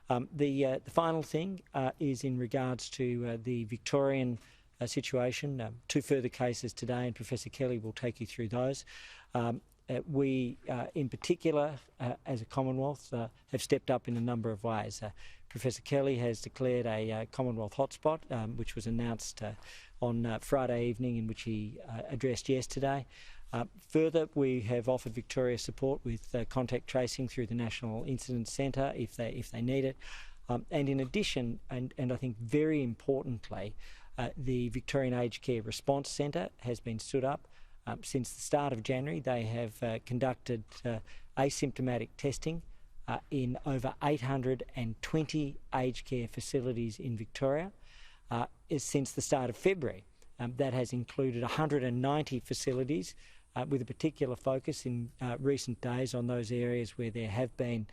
The final thing is in regards to the Victorian situation. 2 further cases today, and Professor Kelly will take you through those. We, in particular, as a Commonwealth, have stepped up in a number of ways. Professor Kelly has declared a Commonwealth hotspot, which was announced on Friday evening, in which he addressed yesterday. Further, we have offered Victoria support with contact tracing through the National Incident Centre if they need it. And in addition, and I think very importantly, the Victorian Aged Care Response Centre has been stood up. Since the start of January, they have conducted asymptomatic testing in over 820 aged care facilities in Victoria. Since the start of February, that has included 190 facilities, with a particular focus in recent days on those areas where there have been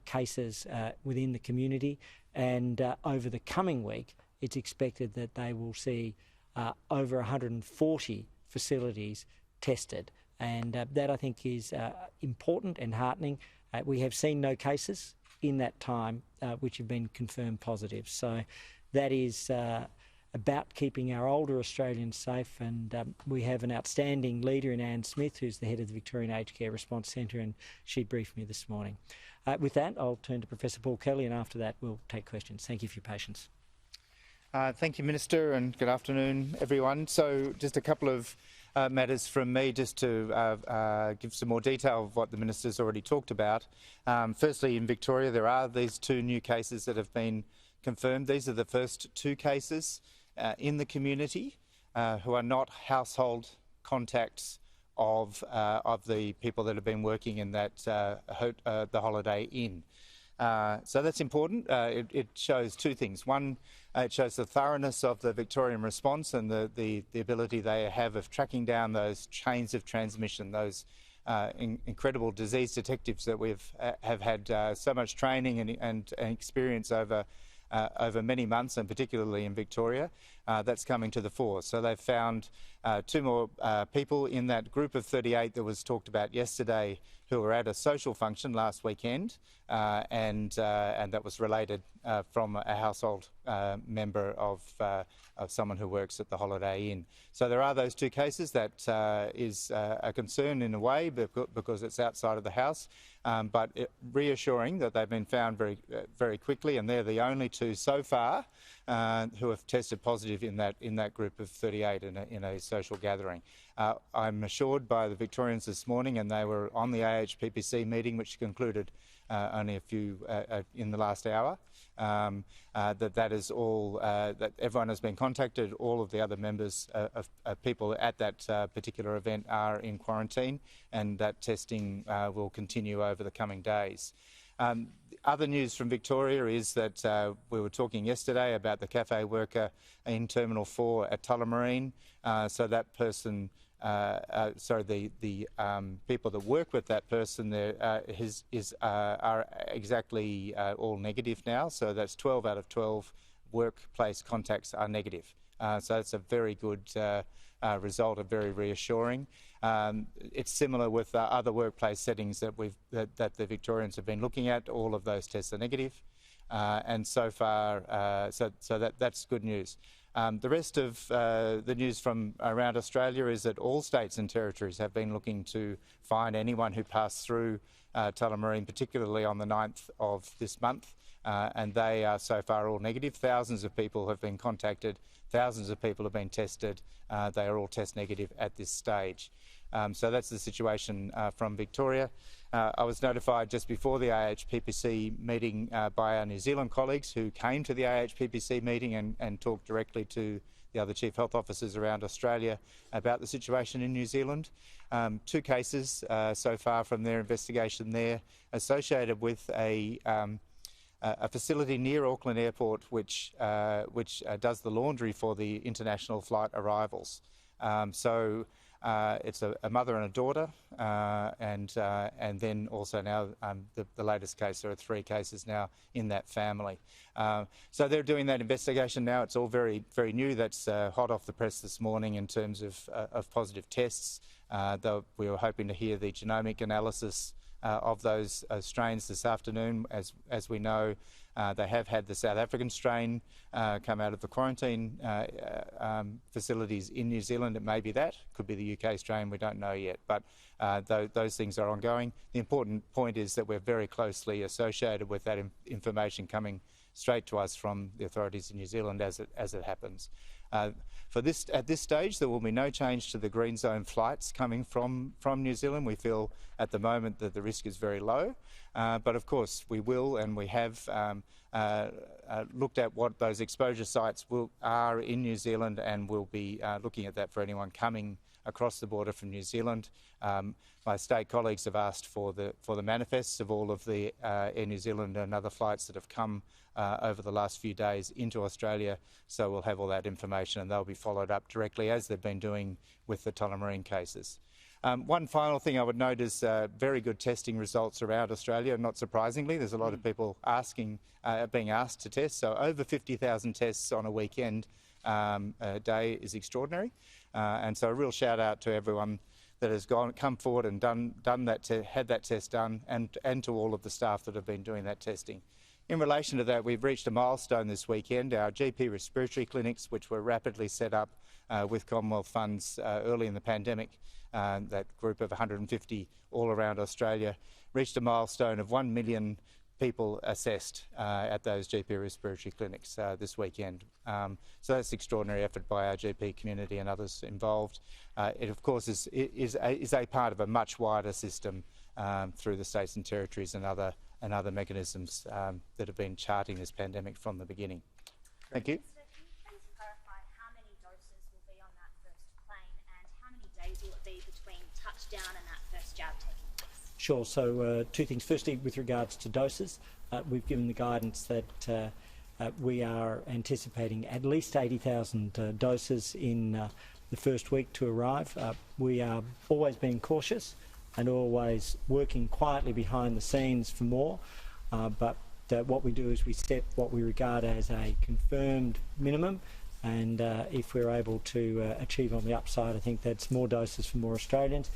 cases within the community. And over the coming week, it's expected that they will see over 140 facilities tested, and that I think is important and heartening. We have seen no cases in that time which have been confirmed positive, so that is about keeping our older Australians safe, and we have an outstanding leader in Anne Smith, who's the head of the Victorian Aged Care Response Centre, and she briefed me this morning. With that, I'll turn to Professor Paul Kelly, and after that we'll take questions. Thank you for your patience. Thank you, Minister, and good afternoon, everyone. So just a couple of matters from me, just to give some more detail of what the Minister's already talked about. Firstly, in Victoria, there are these 2 new cases that have been confirmed. These are the first 2 cases in the community who are not household contacts of the people that have been working in that the Holiday Inn. So that's important. It shows 2 things. One, it shows the thoroughness of the Victorian response and the ability they have of tracking down those chains of transmission, those incredible disease detectives that have had so much training and experience over many months, and particularly in Victoria. That's coming to the fore. So they've found 2 more people in that group of 38 that was talked about yesterday, who were at a social function last weekend, and that was related from a household member of someone who works at the Holiday Inn. So there are those 2 cases. That is a concern in a way, because it's outside of the house, but reassuring that they've been found very quickly, and they're the only 2 so far who have tested positive in that group of 38 in a social gathering. I'm assured by the Victorians this morning, and they were on the AHPPC meeting, which concluded only a few in the last hour, that is all, that everyone has been contacted. All of the other members of people at that particular event are in quarantine, and that testing will continue over the coming days. Other news from Victoria is that we were talking yesterday about the cafe worker in Terminal 4 at Tullamarine. So that person, the people that work with that person there are exactly all negative now. So that's 12 out of 12 workplace contacts are negative. So that's a very good result, very reassuring. It's similar with other workplace settings that the Victorians have been looking at. All of those tests are negative, and so far, that's good news. The rest of the news from around Australia is that all states and territories have been looking to find anyone who passed through Tullamarine, particularly on the 9th of this month, and they are so far all negative. Thousands of people have been contacted, thousands of people have been tested. They are all test negative at this stage. So that's the situation from Victoria. I was notified just before the AHPPC meeting by our New Zealand colleagues who came to the AHPPC meeting and talked directly to the other Chief Health Officers around Australia about the situation in New Zealand. 2 cases so far from their investigation there, associated with a facility near Auckland Airport which does the laundry for the international flight arrivals. It's a mother and a daughter, and then also now the latest case. There are 3 cases now in that family. So they're doing that investigation now. It's all very, very new. That's hot off the press this morning in terms of positive tests. Though we were hoping to hear the genomic analysis of those strains this afternoon. As we know, They have had the South African strain come out of the quarantine facilities in New Zealand. It may be that, could be the UK strain, we don't know yet, but those things are ongoing. The important point is that we're very closely associated with that information coming straight to us from the authorities in New Zealand as it happens. At this stage, there will be no change to the green zone flights coming from New Zealand. We feel at the moment that the risk is very low, but of course we will, and we have looked at what those exposure sites are in New Zealand, and we'll be looking at that for anyone coming across the border from New Zealand. My state colleagues have asked for the manifests of all of the Air New Zealand and other flights that have come over the last few days into Australia, so we'll have all that information and they'll be followed up directly as they've been doing with the Tullamarine cases. One final thing I would note is very good testing results around Australia. Not surprisingly, there's a lot of people being asked to test, so over 50,000 tests on a weekend a day is extraordinary. And so a real shout out to everyone that has come forward and had that test done, and to all of the staff that have been doing that testing. In relation to that, we've reached a milestone this weekend. Our GP respiratory clinics, which were rapidly set up with Commonwealth funds early in the pandemic, that group of 150 all around Australia, reached a milestone of 1 million people assessed at those GP respiratory clinics this weekend. So that's extraordinary effort by our GP community and others involved. It of course is a part of a much wider system through the states and territories and other mechanisms that have been charting this pandemic from the beginning. Thank you. Can you please clarify how many doses will be on that first plane and how many days will it be between touchdown and that first jab taking place? Sure. So two things. Firstly, with regards to doses, we've given the guidance that we are anticipating at least 80,000 doses in the first week to arrive. We are always being cautious and always working quietly behind the scenes for more, but what we do is we set what we regard as a confirmed minimum, and if we're able to achieve on the upside, I think that's more doses for more Australians.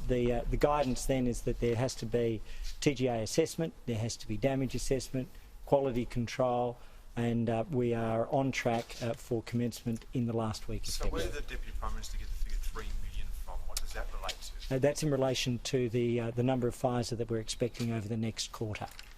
The guidance then is that there has to be TGA assessment, there has to be damage assessment, quality control, and we are on track for commencement in the last week of February. So where did the Deputy Prime Minister get the figure 3 million from? What does that relate to? That's in relation to the number of Pfizer that we're expecting over the next quarter.